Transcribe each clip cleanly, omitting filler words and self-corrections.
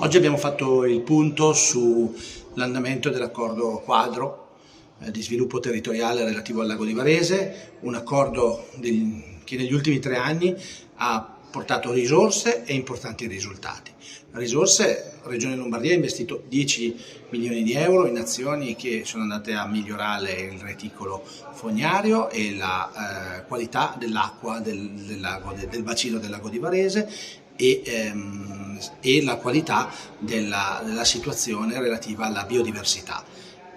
Oggi abbiamo fatto il punto sull'andamento dell'accordo quadro di sviluppo territoriale relativo al Lago di Varese, un accordo che negli ultimi 3 anni ha portato risorse e importanti risultati. Risorse, la Regione Lombardia ha investito 10 milioni di euro in azioni che sono andate a migliorare il reticolo fognario e la qualità dell'acqua del bacino del Lago di Varese e la qualità della situazione relativa alla biodiversità.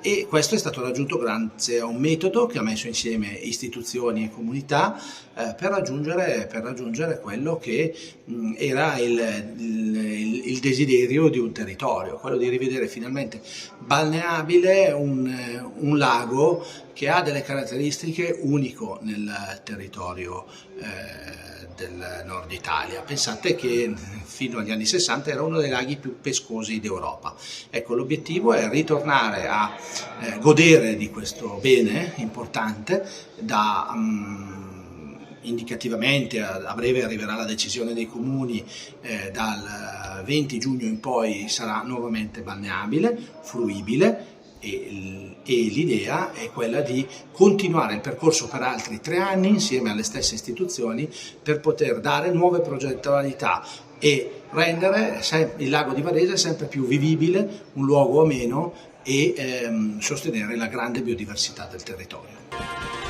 E questo è stato raggiunto grazie a un metodo che ha messo insieme istituzioni e comunità per raggiungere quello che era il desiderio di un territorio, quello di rivedere finalmente balneabile un lago che ha delle caratteristiche unico nel territorio del nord Italia. Pensate che fino agli anni 60 era uno dei laghi più pescosi d'Europa. Ecco, l'obiettivo è ritornare a godere di questo bene importante indicativamente a breve arriverà la decisione dei comuni, dal 20 giugno in poi sarà nuovamente balneabile, fruibile e l'idea è quella di continuare il percorso per altri 3 anni insieme alle stesse istituzioni per poter dare nuove progettualità e rendere il lago di Varese sempre più vivibile, un luogo ameno e sostenere la grande biodiversità del territorio.